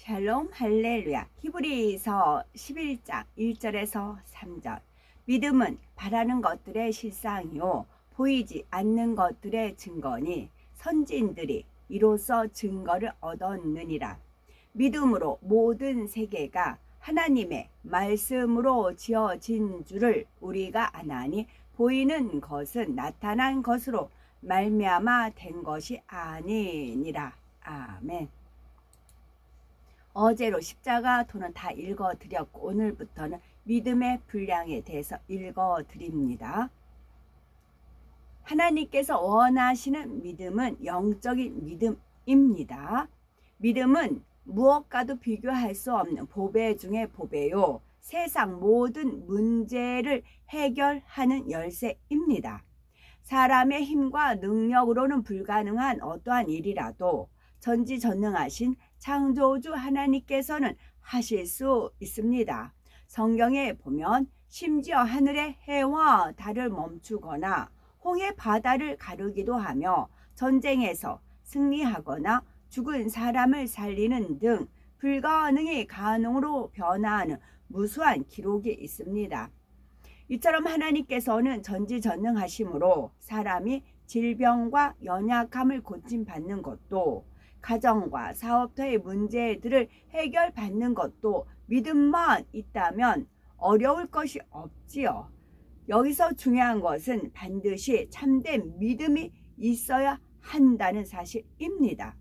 샬롬 할렐루야. 히브리서 11장 1절에서 3절. 믿음은 바라는 것들의 실상이요 보이지 않는 것들의 증거니 선진들이 이로써 증거를 얻었느니라. 믿음으로 모든 세계가 하나님의 말씀으로 지어진 줄을 우리가 아나니 보이는 것은 나타난 것으로 말미암아 된 것이 아니니라. 아멘. 어제로 십자가 도는 다 읽어드렸고 오늘부터는 믿음의 분량에 대해서 읽어드립니다. 하나님께서 원하시는 믿음은 영적인 믿음입니다. 믿음은 무엇과도 비교할 수 없는 보배 중의 보배요. 세상 모든 문제를 해결하는 열쇠입니다. 사람의 힘과 능력으로는 불가능한 어떠한 일이라도 전지전능하신 창조주 하나님께서는 하실 수 있습니다. 성경에 보면 심지어 하늘의 해와 달을 멈추거나 홍해 바다를 가르기도 하며 전쟁에서 승리하거나 죽은 사람을 살리는 등 불가능이 가능으로 변화하는 무수한 기록이 있습니다. 이처럼 하나님께서는 전지전능하심으로 사람이 질병과 연약함을 고침받는 것도 가정과 사업터의 문제들을 해결받는 것도 믿음만 있다면 어려울 것이 없지요. 여기서 중요한 것은 반드시 참된 믿음이 있어야 한다는 사실입니다.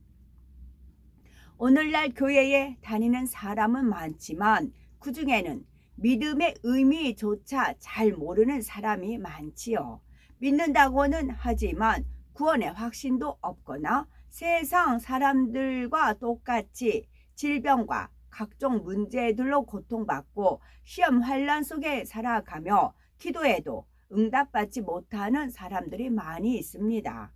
오늘날 교회에 다니는 사람은 많지만 그 중에는 믿음의 의미조차 잘 모르는 사람이 많지요. 믿는다고는 하지만 구원의 확신도 없거나 세상 사람들과 똑같이 질병과 각종 문제들로 고통받고 시험 환난 속에 살아가며 기도해도 응답받지 못하는 사람들이 많이 있습니다.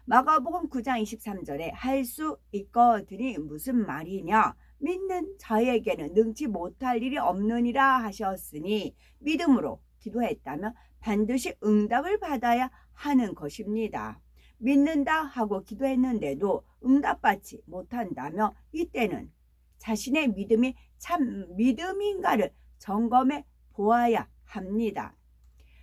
마가복음 9장 23절에 할 수 있거든이 무슨 말이냐? 믿는 자에게는 능치 못할 일이 없느니라 하셨으니 믿음으로 기도했다면 반드시 응답을 받아야 하는 것입니다. 믿는다 하고 기도했는데도 응답받지 못한다면 이때는 자신의 믿음이 참 믿음인가를 점검해 보아야 합니다.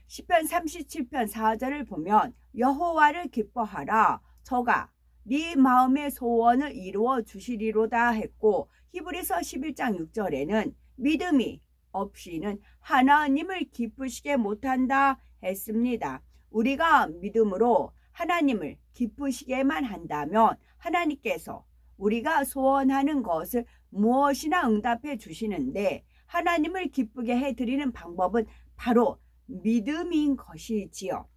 시편 37편 4절을 보면 여호와를 기뻐하라 저가 네 마음의 소원을 이루어 주시리로다 했고 히브리서 11장 6절에는 믿음이 없이는 하나님을 기쁘시게 못한다 했습니다. 우리가 믿음으로 하나님을 기쁘시게만 한다면 하나님께서 우리가 소원하는 것을 무엇이나 응답해 주시는데 하나님을 기쁘게 해드리는 방법은 바로 믿음인 것이지요.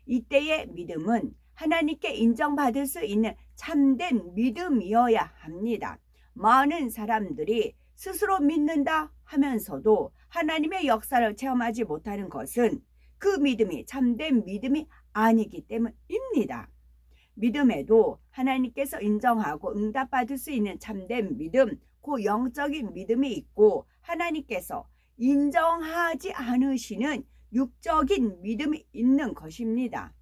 이때의 믿음은 하나님께 인정받을 수 있는 참된 믿음이어야 합니다. 많은 사람들이 스스로 믿는다 하면서도 하나님의 역사를 체험하지 못하는 것은 그 믿음이 참된 믿음이 아니기 때문입니다. 믿음에도 하나님께서 인정하고 응답받을 수 있는 참된 믿음, 그 영적인 믿음이 있고 하나님께서 인정하지 않으시는 육적인 믿음이 있는 것입니다.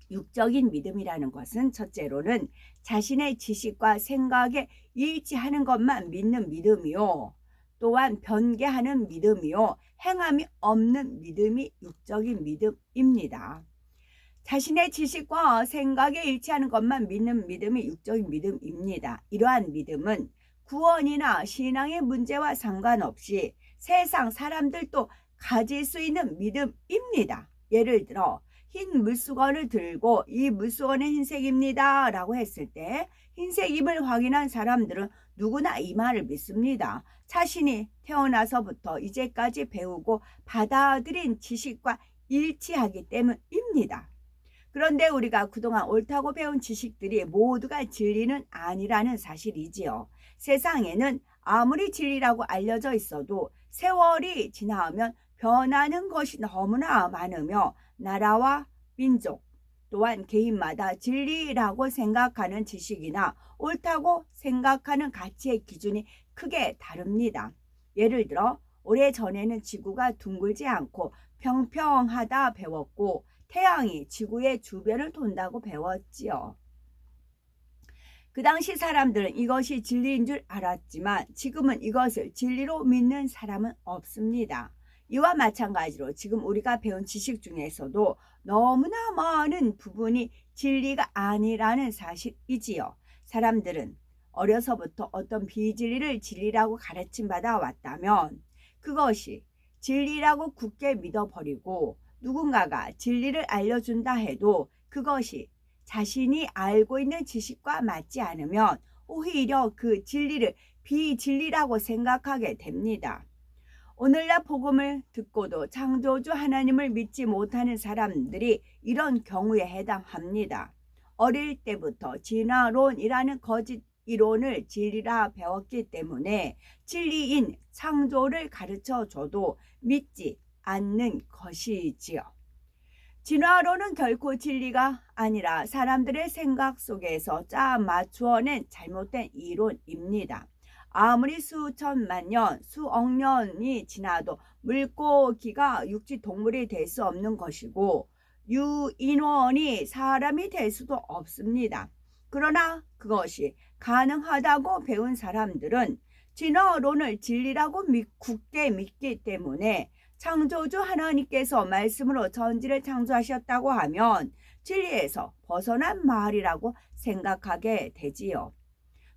육적인 믿음이라는 것은 첫째로는 자신의 지식과 생각에 일치하는 것만 믿는 믿음이요. 또한 변개하는 믿음이요. 행함이 없는 믿음이 육적인 믿음입니다. 자신의 지식과 생각에 일치하는 것만 믿는 믿음이 육적인 믿음입니다. 이러한 믿음은 구원이나 신앙의 문제와 상관없이 세상 사람들도 가질 수 있는 믿음입니다. 예를 들어 흰 물수건을 들고 이 물수건은 흰색입니다 라고 했을 때 흰색임을 확인한 사람들은 누구나 이 말을 믿습니다. 자신이 태어나서부터 이제까지 배우고 받아들인 지식과 일치하기 때문입니다. 그런데 우리가 그동안 옳다고 배운 지식들이 모두가 진리는 아니라는 사실이지요. 세상에는 아무리 진리라고 알려져 있어도 세월이 지나면 변하는 것이 너무나 많으며 나라와 민족 또한 개인마다 진리라고 생각하는 지식이나 옳다고 생각하는 가치의 기준이 크게 다릅니다. 예를 들어 오래전에는 지구가 둥글지 않고 평평하다 배웠고 태양이 지구의 주변을 돈다고 배웠지요. 그 당시 사람들은 이것이 진리인 줄 알았지만 지금은 이것을 진리로 믿는 사람은 없습니다. 이와 마찬가지로 지금 우리가 배운 지식 중에서도 너무나 많은 부분이 진리가 아니라는 사실이지요. 사람들은 어려서부터 어떤 비진리를 진리라고 가르침받아 왔다면 그것이 진리라고 굳게 믿어버리고 누군가가 진리를 알려준다 해도 그것이 자신이 알고 있는 지식과 맞지 않으면 오히려 그 진리를 비진리라고 생각하게 됩니다. 오늘날 복음을 듣고도 창조주 하나님을 믿지 못하는 사람들이 이런 경우에 해당합니다. 어릴 때부터 진화론이라는 거짓 이론을 진리라 배웠기 때문에 진리인 창조를 가르쳐줘도 믿지 않는 것이지요. 진화론은 결코 진리가 아니라 사람들의 생각 속에서 짜 맞추어낸 잘못된 이론입니다. 아무리 수천만 년, 수억 년이 지나도 물고기가 육지 동물이 될 수 없는 것이고 유인원이 사람이 될 수도 없습니다. 그러나 그것이 가능하다고 배운 사람들은 진화론을 진리라고 굳게 믿기 때문에 창조주 하나님께서 말씀으로 천지를 창조하셨다고 하면 진리에서 벗어난 말이라고 생각하게 되지요.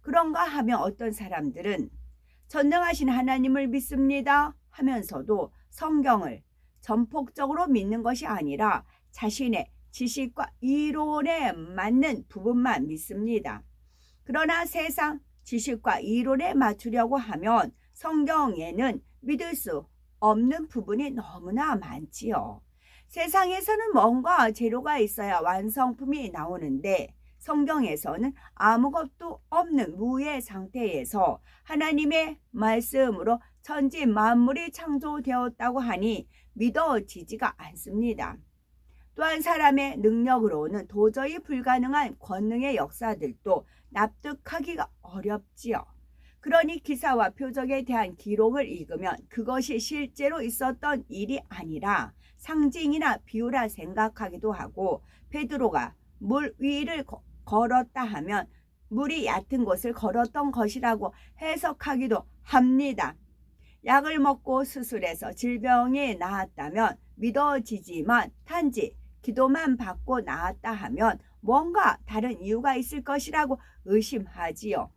그런가 하면 어떤 사람들은 전능하신 하나님을 믿습니다 하면서도 성경을 전폭적으로 믿는 것이 아니라 자신의 지식과 이론에 맞는 부분만 믿습니다. 그러나 세상 지식과 이론에 맞추려고 하면 성경에는 믿을 수 없는 부분이 너무나 많지요. 세상에서는 뭔가 재료가 있어야 완성품이 나오는데 성경에서는 아무것도 없는 무의 상태에서 하나님의 말씀으로 천지 만물이 창조되었다고 하니 믿어지지가 않습니다. 또한 사람의 능력으로는 도저히 불가능한 권능의 역사들도 납득하기가 어렵지요. 그러니 기사와 표적에 대한 기록을 읽으면 그것이 실제로 있었던 일이 아니라 상징이나 비유라 생각하기도 하고 베드로가 물 위를 걸었다 하면 물이 얕은 곳을 걸었던 것이라고 해석하기도 합니다. 약을 먹고 수술해서 질병이 나았다면 믿어지지만 단지 기도만 받고 나았다 하면 뭔가 다른 이유가 있을 것이라고 의심하지요.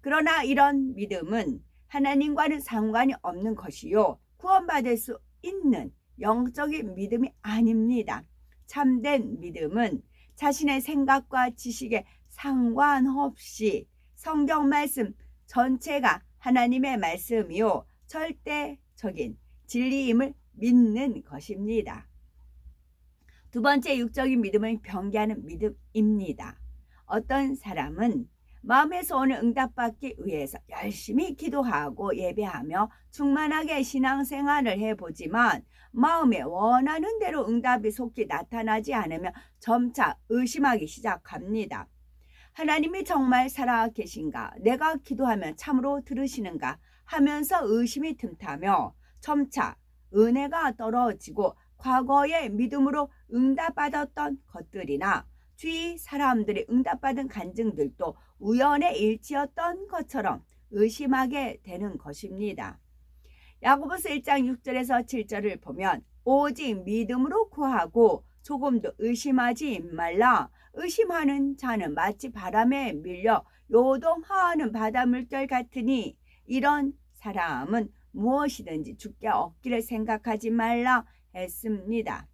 그러나 이런 믿음은 하나님과는 상관이 없는 것이요 구원받을 수 있는 영적인 믿음이 아닙니다. 참된 믿음은 자신의 생각과 지식에 상관없이 성경 말씀 전체가 하나님의 말씀이요 절대적인 진리임을 믿는 것입니다. 두 번째 육적인 믿음은 병기하는 믿음입니다. 어떤 사람은 마음에서 오는 응답받기 위해서 열심히 기도하고 예배하며 충만하게 신앙생활을 해보지만 마음에 원하는 대로 응답이 속히 나타나지 않으면 점차 의심하기 시작합니다. 하나님이 정말 살아계신가? 내가 기도하면 참으로 들으시는가? 하면서 의심이 틈타며 점차 은혜가 떨어지고 과거의 믿음으로 응답받았던 것들이나 주위 사람들이 응답받은 간증들도 우연의 일치였던 것처럼 의심하게 되는 것입니다. 야고보서 1장 6절에서 7절을 보면 오직 믿음으로 구하고 조금도 의심하지 말라. 의심하는 자는 마치 바람에 밀려 요동하는 바닷물결 같으니 이런 사람은 무엇이든지 주께 얻기를 생각하지 말라 했습니다.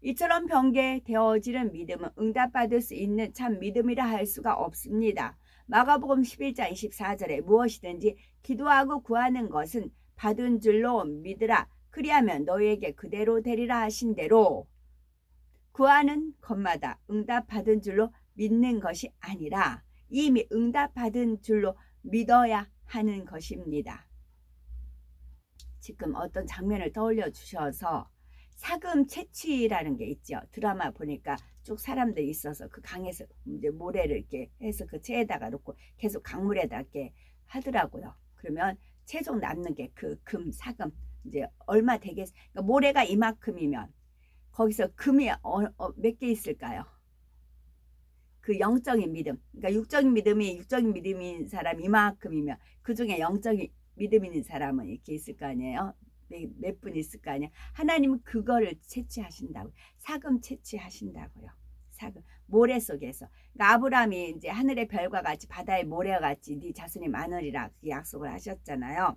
이처럼 병개되어지는 믿음은 응답받을 수 있는 참 믿음이라 할 수가 없습니다. 마가복음 11장 24절에 무엇이든지 기도하고 구하는 것은 받은 줄로 믿으라. 그리하면 너희에게 그대로 되리라 하신 대로 구하는 것마다 응답받은 줄로 믿는 것이 아니라 이미 응답받은 줄로 믿어야 하는 것입니다. 지금 어떤 장면을 떠올려 주셔서 사금 채취라는 게 있죠. 드라마 보니까 쭉 사람들이 있어서 그 강에서 이제 모래를 이렇게 해서 그 채에다가 놓고 계속 강물에다 이렇게 하더라고요. 그러면 최종 남는 게 그 금, 사금 이제 얼마 되겠? 그러니까 모래가 이만큼이면 거기서 금이 몇 개 있을까요? 그 영적인 믿음, 그러니까 육적인 믿음인 사람이 이만큼이면 그 중에 영적인 믿음 있는 사람은 이렇게 있을 거 아니에요. 몇 분 있을 거 아니에요. 하나님은 그거를 채취하신다고, 사금 채취하신다고요. 사금 모래 속에서. 그러니까 아브라함이 이제 하늘의 별과 같이 바다의 모래와 같이 네 자손이 많으리라 그 약속을 하셨잖아요.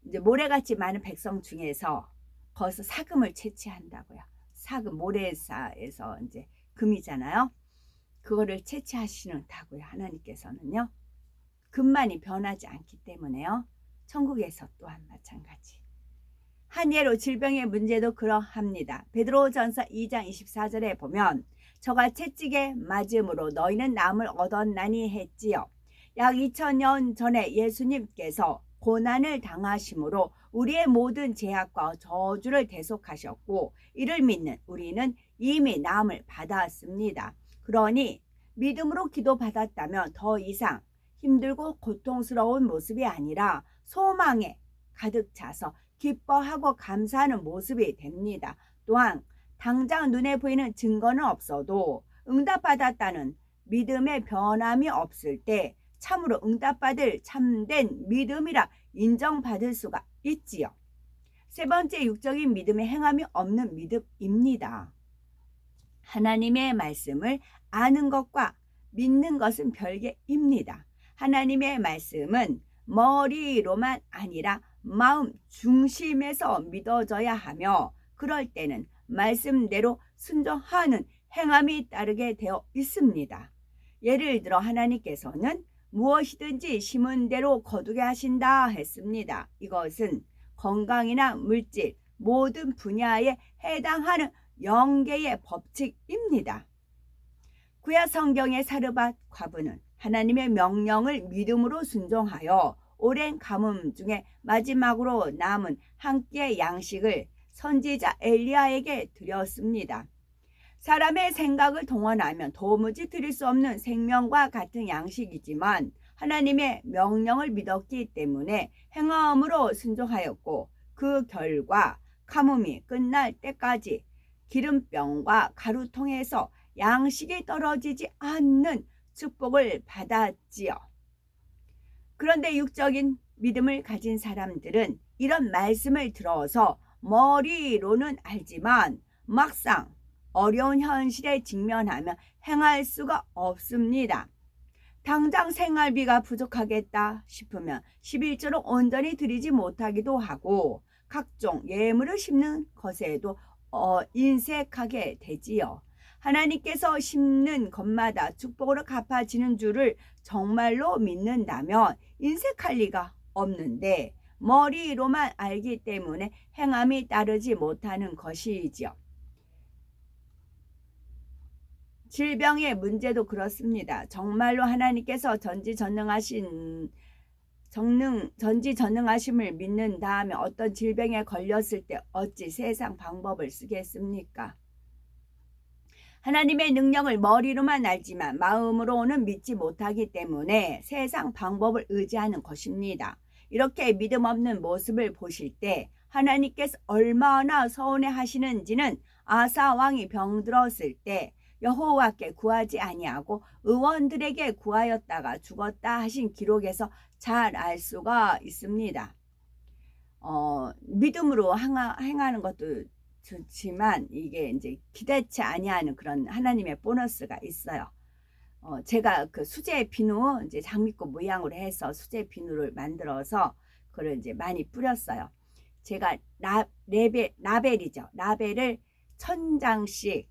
이제 모래같이 많은 백성 중에서 거기서 사금을 채취한다고요. 사금 모래사에서 이제 금이잖아요. 그거를 채취하시는다고요. 하나님께서는요. 금만이 변하지 않기 때문에요. 천국에서 또한 마찬가지. 한 예로 질병의 문제도 그러합니다. 베드로전서 2장 24절에 보면 저가 채찍에 맞음으로 너희는 남을 얻었나니 했지요. 약 2000년 전에 예수님께서 고난을 당하심으로 우리의 모든 죄악과 저주를 대속하셨고 이를 믿는 우리는 이미 나음을 받았습니다. 그러니 믿음으로 기도받았다면 더 이상 힘들고 고통스러운 모습이 아니라 소망에 가득 차서 기뻐하고 감사하는 모습이 됩니다. 또한 당장 눈에 보이는 증거는 없어도 응답받았다는 믿음의 변함이 없을 때 참으로 응답받을 참된 믿음이라 인정받을 수가 있지요. 세 번째, 육적인 믿음의 행함이 없는 믿음입니다. 하나님의 말씀을 아는 것과 믿는 것은 별개입니다. 하나님의 말씀은 머리로만 아니라 마음 중심에서 믿어져야 하며 그럴 때는 말씀대로 순종하는 행함이 따르게 되어 있습니다. 예를 들어 하나님께서는 무엇이든지 심은 대로 거두게 하신다 했습니다. 이것은 건강이나 물질 모든 분야에 해당하는 영계의 법칙입니다. 구약 성경의 사르밧 과부는 하나님의 명령을 믿음으로 순종하여 오랜 가뭄 중에 마지막으로 남은 한 끼의 양식을 선지자 엘리야에게 드렸습니다. 사람의 생각을 동원하면 도무지 드릴 수 없는 생명과 같은 양식이지만 하나님의 명령을 믿었기 때문에 행함으로 순종하였고 그 결과 가뭄이 끝날 때까지 기름병과 가루통에서 양식이 떨어지지 않는 축복을 받았지요. 그런데 육적인 믿음을 가진 사람들은 이런 말씀을 들어서 머리로는 알지만 막상 어려운 현실에 직면하면 행할 수가 없습니다. 당장 생활비가 부족하겠다 싶으면 11조를 온전히 드리지 못하기도 하고 각종 예물을 심는 것에도 인색하게 되지요. 하나님께서 심는 것마다 축복으로 갚아지는 줄을 정말로 믿는다면 인색할 리가 없는데 머리로만 알기 때문에 행함이 따르지 못하는 것이지요. 질병의 문제도 그렇습니다. 정말로 하나님께서 전지전능하심을 믿는 다음에 어떤 질병에 걸렸을 때 어찌 세상 방법을 쓰겠습니까? 하나님의 능력을 머리로만 알지만 마음으로는 믿지 못하기 때문에 세상 방법을 의지하는 것입니다. 이렇게 믿음 없는 모습을 보실 때 하나님께서 얼마나 서운해 하시는지는 아사 왕이 병들었을 때 여호와께 구하지 아니하고 의원들에게 구하였다가 죽었다 하신 기록에서 잘 알 수가 있습니다. 믿음으로 행하는 것도 좋지만 이게 이제 기대치 아니하는 그런 하나님의 보너스가 있어요. 제가 그 수제 비누 이제 장미꽃 모양으로 해서 수제 비누를 만들어서 그걸 이제 많이 뿌렸어요. 제가 라벨이죠. 라벨을 1000장씩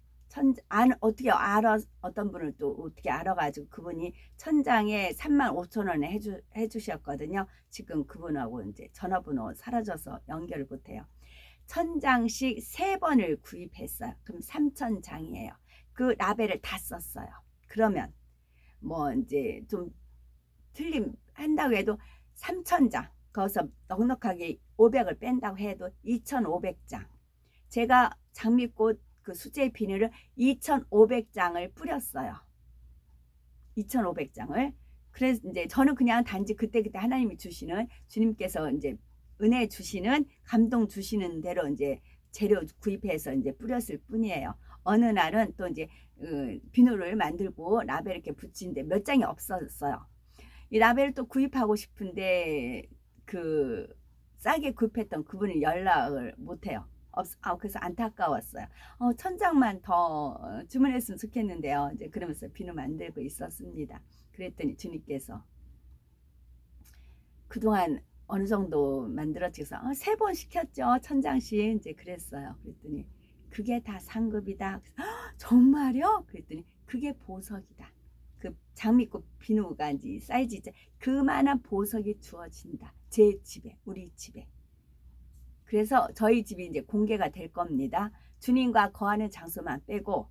어떻게 알아, 어떤 분을 또 어떻게 알아가지고 그분이 1000장에 35,000원에 해주셨거든요. 지금 그분하고 이제 전화번호 사라져서 연결을 못해요. 1000장씩 3번을 구입했어요. 그럼 3000장이에요. 그 라벨을 다 썼어요. 그러면 뭐 이제 좀 틀림 한다고 해도 3000장 거기서 넉넉하게 500을 뺀다고 해도 2500장. 제가 장미꽃 그 수제 비누를 2500장을 뿌렸어요. 2500장을. 그래서 이제 저는 그냥 단지 그때그때 하나님이 주시는 주님께서 이제 은혜 주시는 감동 주시는 대로 이제 재료 구입해서 이제 뿌렸을 뿐이에요. 어느 날은 또 이제 비누를 만들고 라벨 이렇게 붙이는데 몇 장이 없었어요. 이 라벨을 또 구입하고 싶은데 그 싸게 구입했던 그분이 연락을 못해요. 그래서 안타까웠어요. 1000장만 더 주문했으면 좋겠는데요. 이제 그러면서 비누 만들고 있었습니다. 그랬더니 주님께서 그동안 어느 정도 만들어지서 3번 시켰죠. 1000장씩 이제 그랬어요. 그랬더니 그게 다 상급이다. 정말요? 그랬더니 그게 보석이다. 그 장미꽃 비누가 이제 사이즈 그만한 보석이 주어진다. 제 집에, 우리 집에. 그래서 저희 집이 이제 공개가 될 겁니다. 주님과 거하는 장소만 빼고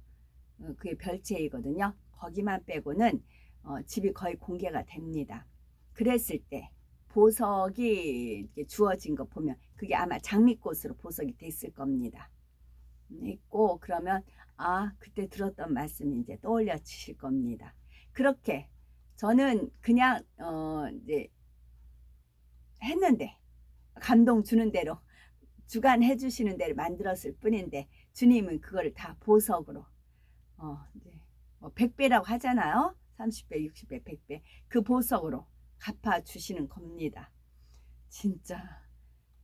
그게 별채이거든요. 거기만 빼고는 집이 거의 공개가 됩니다. 그랬을 때 보석이 주어진 거 보면 그게 아마 장미꽃으로 보석이 됐을 겁니다. 있고 그러면 그때 들었던 말씀이 이제 떠올려 주실 겁니다. 그렇게 저는 그냥 이제 했는데 감동 주는 대로 주관해 주시는 대로 만들었을 뿐인데 주님은 그걸 다 보석으로 이제 100배라고 하잖아요. 30배, 60배, 100배 그 보석으로 갚아 주시는 겁니다. 진짜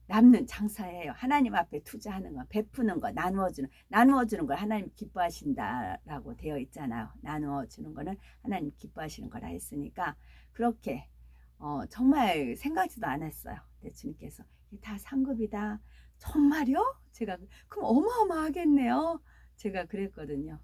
남는 장사예요. 하나님 앞에 투자하는 거, 베푸는 거, 나누어주는 걸 하나님 기뻐하신다라고 되어 있잖아요. 나누어주는 거는 하나님 기뻐하시는 거라 했으니까 그렇게 정말 생각지도 않았어요. 주님께서 다 상급이다. 정말요? 제가 그럼 어마어마하겠네요. 제가 그랬거든요.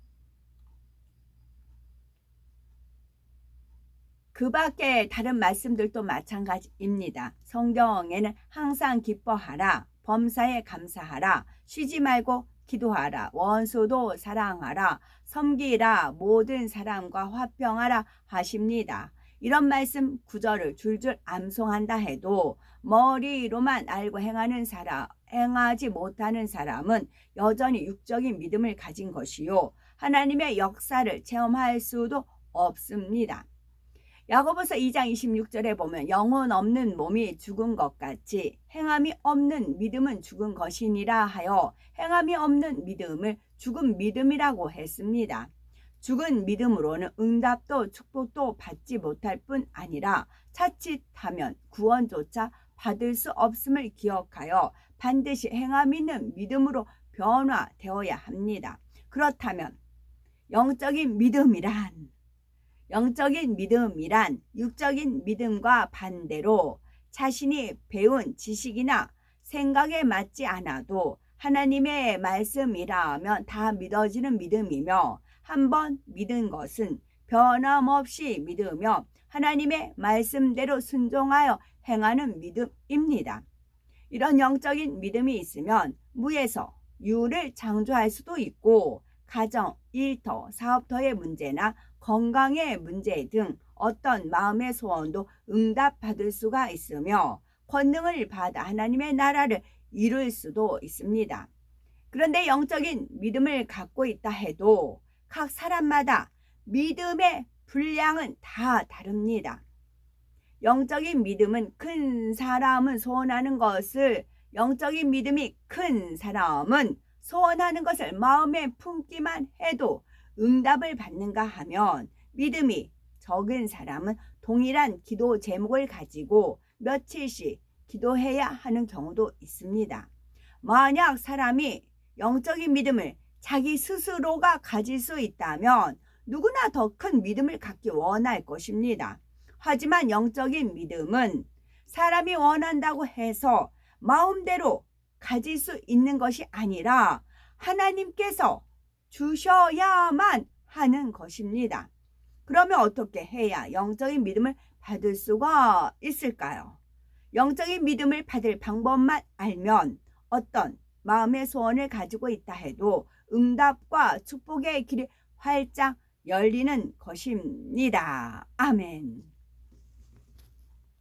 그 밖에 다른 말씀들도 마찬가지입니다. 성경에는 항상 기뻐하라, 범사에 감사하라, 쉬지 말고 기도하라, 원수도 사랑하라, 섬기라, 모든 사람과 화평하라 하십니다. 이런 말씀 구절을 줄줄 암송한다 해도 머리로만 알고 행하지 못하는 사람은 여전히 육적인 믿음을 가진 것이요 하나님의 역사를 체험할 수도 없습니다. 야고보서 2장 26절에 보면 영혼 없는 몸이 죽은 것 같이 행함이 없는 믿음은 죽은 것이니라 하여 행함이 없는 믿음을 죽은 믿음이라고 했습니다. 죽은 믿음으로는 응답도 축복도 받지 못할 뿐 아니라 자칫하면 구원조차 받을 수 없음을 기억하여 반드시 행함 있는 믿음으로 변화되어야 합니다. 그렇다면 영적인 믿음이란 육적인 믿음과 반대로 자신이 배운 지식이나 생각에 맞지 않아도 하나님의 말씀이라면 다 믿어지는 믿음이며 한번 믿은 것은 변함없이 믿으며 하나님의 말씀대로 순종하여 행하는 믿음입니다. 이런 영적인 믿음이 있으면 무에서 유를 창조할 수도 있고 가정, 일터, 사업터의 문제나 건강의 문제 등 어떤 마음의 소원도 응답받을 수가 있으며 권능을 받아 하나님의 나라를 이룰 수도 있습니다. 그런데 영적인 믿음을 갖고 있다 해도 각 사람마다 믿음의 분량은 다 다릅니다. 영적인 믿음이 큰 사람은 소원하는 것을 마음에 품기만 해도 응답을 받는가 하면 믿음이 적은 사람은 동일한 기도 제목을 가지고 며칠씩 기도해야 하는 경우도 있습니다. 만약 사람이 영적인 믿음을 자기 스스로가 가질 수 있다면 누구나 더 큰 믿음을 갖기 원할 것입니다. 하지만 영적인 믿음은 사람이 원한다고 해서 마음대로 가질 수 있는 것이 아니라 하나님께서 주셔야만 하는 것입니다. 그러면 어떻게 해야 영적인 믿음을 받을 수가 있을까요? 영적인 믿음을 받을 방법만 알면 어떤 마음의 소원을 가지고 있다 해도 응답과 축복의 길이 활짝 열리는 것입니다. 아멘.